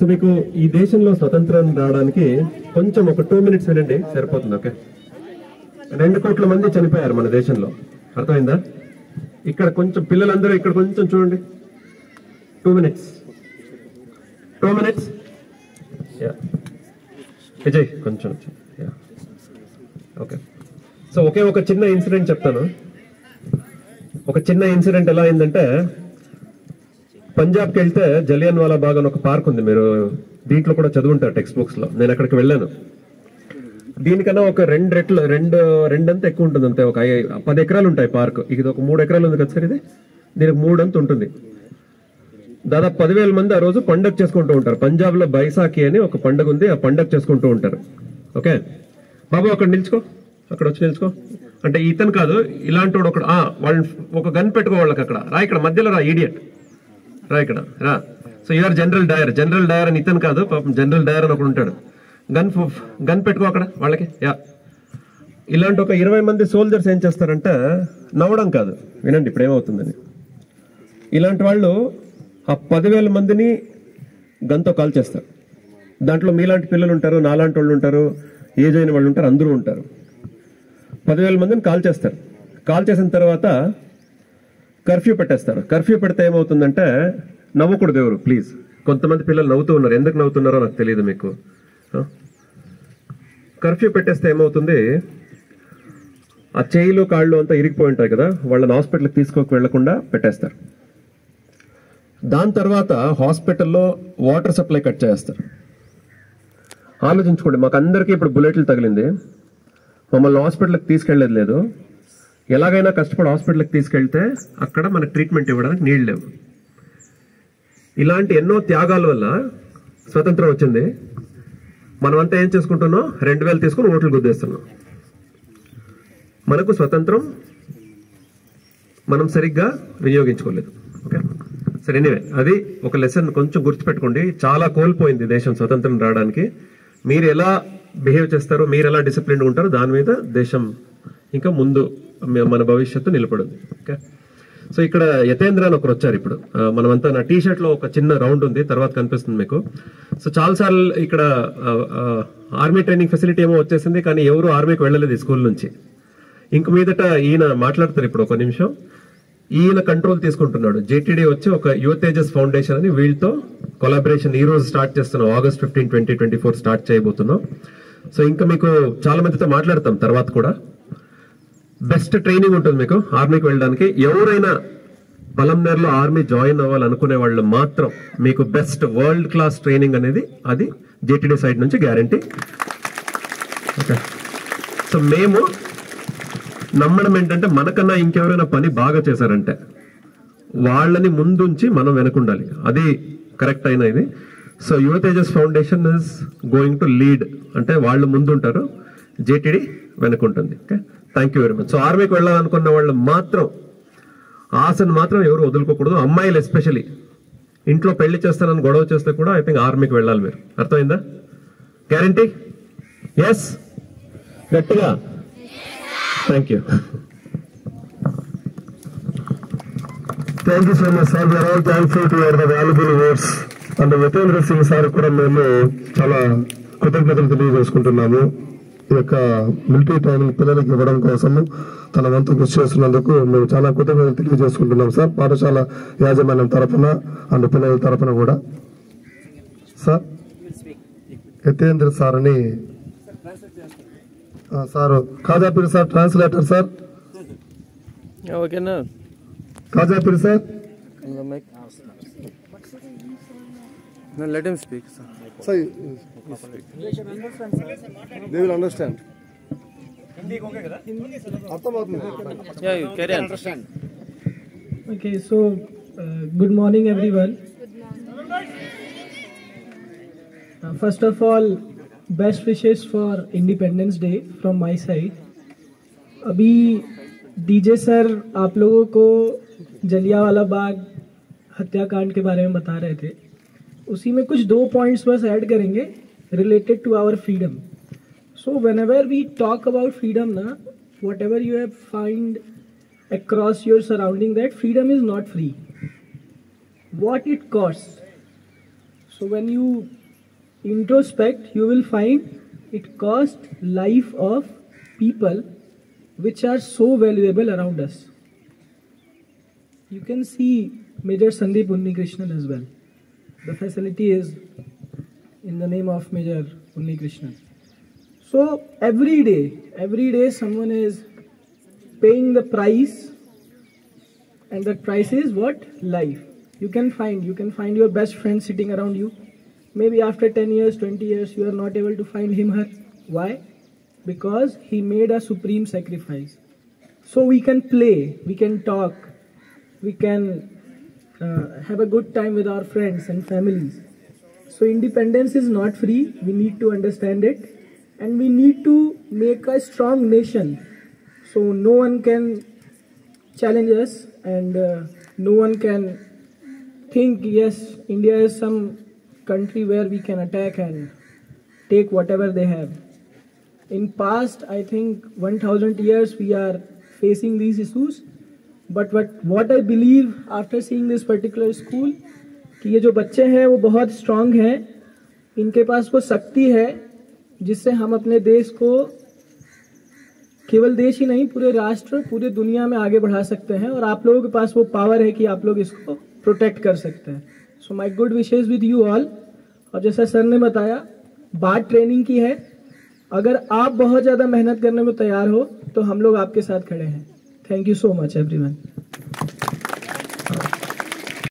So మీకు ఈ దేశంలో స్వతంత్రం రావడానికి కొంచెం ఒక 2 minutes వినండి సరిపోతుంది. ఓకే, 2 కోట్ల మంది చనిపోయారు మన దేశంలో, అర్థమైందా? ఇక్కడ కొంచెం పిల్లలందరూ ఇక్కడ కొంచెం చూడండి. 2 minutes. విజయ్ కొంచెం. ఓకే, సో ఒక చిన్న ఇన్సిడెంట్ చెప్తాను. ఒక చిన్న ఇన్సిడెంట్ ఎలా అయిందంటే, పంజాబ్కి వెళ్తే జలియన్ వాలా బాగ్ అని ఒక పార్క్ ఉంది, మీరు దీంట్లో కూడా చదువుంటారు టెక్స్ట్ బుక్స్ లో. నేను అక్కడికి వెళ్ళాను. దీనికన్నా ఒక 2 రెట్లు రెండంతా ఎక్కువ ఉంటుంది అంతే. ఒక 10 ఎకరాలు ఉంటాయి పార్క్. ఇది ఒక 3 ఎకరాలు ఉంది కదా సార్, ఇది దీనికి 3 అంత ఉంటుంది. దాదాపు 10,000 మంది ఆ రోజు పండగ చేసుకుంటూ ఉంటారు. పంజాబ్ లో బైసాఖి అని ఒక పండుగ ఉంది, ఆ పండగ చేసుకుంటూ ఉంటారు. ఓకే బాబు, అక్కడ నిల్చుకో, అక్కడ వచ్చి నిల్చుకో. అంటే ఇతను కాదు, ఇలాంటి వాడు ఒకడు. వాళ్ళని ఒక గన్ పెట్టుకో వాళ్ళకి అక్కడ. రా ఇక్కడ మధ్యలో రా, ఈడియట్ రా ఇక్కడ రా. సో యూఆర్ జనరల్ డయర్ అని ఇతను కాదు, పాపం జనరల్ డయర్ అని ఒకడు ఉంటాడు. గన్ పెట్టుకో అక్కడ వాళ్ళకి. ఇలాంటి ఒక 20 మంది సోల్జర్స్ ఏం చేస్తారంటే, నవ్వడం కాదు, వినండి ఇప్పుడు ఏమవుతుందని. ఇలాంటి వాళ్ళు ఆ 10,000 మందిని గన్తో కాల్ చేస్తారు. దాంట్లో మీలాంటి పిల్లలు ఉంటారు, నాలాంటి వాళ్ళు ఉంటారు, ఏజ్ అయిన వాళ్ళు ఉంటారు, అందరూ ఉంటారు. 10,000 మందిని కాల్ చేస్తారు. కాల్ చేసిన తర్వాత కర్ఫ్యూ పెట్టేస్తారు. కర్ఫ్యూ పెడితే ఏమవుతుందంటే, నవ్వకూడదు ఎవరు ప్లీజ్. కొంతమంది పిల్లలు నవ్వుతూ ఉన్నారు, ఎందుకు నవ్వుతున్నారో నాకు తెలియదు మీకు. కర్ఫ్యూ పెట్టేస్తే ఏమవుతుంది, ఆ చేయిలు కాళ్ళు అంతా ఇరిగిపోయి ఉంటాయి కదా, వాళ్ళని హాస్పిటల్కి తీసుకోక వెళ్లకుండా పెట్టేస్తారు. దాని తర్వాత హాస్పిటల్లో వాటర్ సప్లై కట్ చేస్తారు. ఆలోచించుకోండి, మాకు అందరికీ ఇప్పుడు బుల్లెట్లు తగిలింది, మమ్మల్ని హాస్పిటల్కి తీసుకెళ్లేదు లేదు. ఎలాగైనా కష్టపడి హాస్పిటల్కి తీసుకెళ్తే అక్కడ మనకు ట్రీట్మెంట్ ఇవ్వడానికి నీళ్ళు లేవు. ఇలాంటి ఎన్నో త్యాగాల వల్ల స్వతంత్రం వచ్చింది. మనమంతా ఏం చేసుకుంటున్నాం, 2,000 తీసుకుని ఓట్లు గుద్దేస్తున్నాం. మనకు స్వతంత్రం మనం సరిగ్గా వినియోగించుకోలేదు. ఓకే సరే, ఎనీవే అది ఒక లెసన్ కొంచెం గుర్తుపెట్టుకోండి. చాలా కోల్పోయింది దేశం స్వతంత్రం రావడానికి. మీరు ఎలా బిహేవ్ చేస్తారో, మీరు ఎలా డిసిప్లిన్ ఉంటారో దాని మీద దేశం ఇంకా ముందు మన భవిష్యత్తు నిలబడింది. ఓకే, సో ఇక్కడ యతేంద్ర అని ఒకరు వచ్చారు. ఇప్పుడు మనమంతా నా టీ షర్ట్ లో ఒక చిన్న రౌండ్ ఉంది, తర్వాత కనిపిస్తుంది మీకు. సో చాలాసార్లు ఇక్కడ ఆర్మీ ట్రైనింగ్ ఫెసిలిటీ ఏమో వచ్చేసింది, కానీ ఎవరు ఆర్మీకి వెళ్ళలేదు ఈ స్కూల్ నుంచి. ఇంక మీదట ఈయన మాట్లాడతారు ఇప్పుడు ఒక నిమిషం. ఈయన కంట్రోల్ తీసుకుంటున్నాడు. జేటీడీ వచ్చి ఒక యువ తేజస్ ఫౌండేషన్ అని వీళ్ళతో కొలాబరేషన్ ఈ రోజు స్టార్ట్ చేస్తున్నాం. August 15, 2024 స్టార్ట్ చేయబోతున్నాం. సో ఇంకా మీకు చాలా మందితో మాట్లాడతాం తర్వాత కూడా. బెస్ట్ ట్రైనింగ్ ఉంటుంది మీకు ఆర్మీకి వెళ్ళడానికి. ఎవరైనా పలంనేరులో ఆర్మీ జాయిన్ అవ్వాలనుకునే వాళ్ళు మాత్రం మీకు బెస్ట్ వరల్డ్ క్లాస్ ట్రైనింగ్ అనేది అది జేటీడీ సైడ్ నుంచి గ్యారంటీ. ఓకే, సో మేము నమ్మడం ఏంటంటే, మనకన్నా ఇంకెవరైనా పని బాగా చేశారంటే వాళ్ళని ముందుంచి మనం వెనకుండాలి. అది కరెక్ట్ అయిన ఇది. So Yuva Tejas foundation is going to lead, అంటే వాళ్ళు ముందుంటారు, జేటీడీ వెనుకుంటుంది. Okay, thank you very much. So ఆర్మీకి వెళ్ళాలనుకున్న వాళ్ళు మాత్రం ఆశను మాత్రం ఎవరు వదులుకోకూడదు. అమ్మాయిలు ఎస్పెషలీ ఇంట్లో పెళ్లి చేస్తానని గొడవ చేస్తే కూడా ఐ థింక్ ఆర్మీకి వెళ్ళాలి మీరు. అర్థమైందా? గ్యారంటీ? ఎస్, గట్టిగా. Thank you. Thank you so much, sir. We are all thankful to your valuable words. And Yatendra Singh sir కూడా మేము చాలా కృతజ్ఞతలు తెలియజేసుకుంటున్నాము. ఈ యొక్క మిలిటరీ ట్రైనింగ్ పిల్లలకి ఇవ్వడం కోసము తన వంతు కృషి చేస్తున్నందుకు మేము చాలా కృతజ్ఞతలు తెలియజేసుకుంటున్నాం సార్, పాఠశాల యాజమాన్యం తరఫున అండ్ పిల్లల తరఫున కూడా. సార్ యతేంద్ర సార్ అని సార్, ఖాజాపీర్ సార్ ట్రాన్స్లేటర్ సార్. ఓకేనా ఖాజాపీర్ sir. No, let him speak, sir. Sir, they will understand. Yeah, you carry on. Okay, so good morning everyone. First of all, best wishes for Independence Day from my side. अभी DJ sir आप लोगों को जलियांवाला बाग हत्याकांड के बारे में बता रहे थे, उसी में कुछ 2 पॉइंट्स बस ऐड करेंगे related to our freedom. So whenever we talk about freedom ना, whatever you have find across your surrounding, that freedom is not free. What it costs. So when you introspect, you will find it cost life of people which are so valuable around us. You can see Major Sandeep Unnikrishnan as well. The facility is in the name of Major Unnikrishnan. So every day someone is paying the price, and that price is what? Life. You can find your best friend sitting around you. Maybe after 10 years, 20 years, you are not able to find him, her. Why? Because he made a supreme sacrifice. So we can play, we can talk, we can have a good time with our friends and families. So independence is not free. We need to understand it, and we need to make a strong nation. So no one can challenge us, and no one can think, yes, India is some country where we can attack and take whatever they have. In past, I think 1000 years we are facing these issues. But what I believe after seeing this particular school, कि ये जो बच्चे हैं वो बहुत strong हैं, इनके पास वो शक्ति है जिससे हम अपने देश को, केवल देश ही नहीं, पूरे राष्ट्र, पूरे दुनिया में आगे बढ़ा सकते हैं, और आप लोगों के पास वो पावर है कि आप लोग इसको प्रोटेक्ट कर सकते हैं. So my good wishes with you all. और जैसा सर ने बताया, बात ट्रेनिंग की है. अगर आप बहुत ज़्यादा मेहनत करने में तैयार हो तो हम लोग आपके साथ खड़े हैं. Thank you so much everyone.